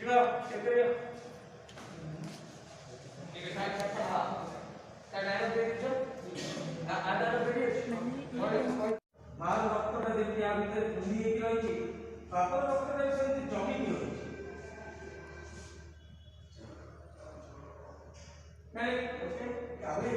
ଯିବା ଚେକ୍ କରିବା ଟିକେ ସାଇଡ ସାଇଡ ପଢା ତା ଡାଇର ଦେଖିଛ ଆଦାର ଭିଡି ମାର ରକ୍ତଟା ଯେମିତି ଆ ଭିତରେ ପୁଲି ହେଇକି ରହିଛି ବାପର ରକ୍ତଟା ସେମିତି ଜମିକି ରହିଛି ନାଇଁ ଓକେ ଆହୁରି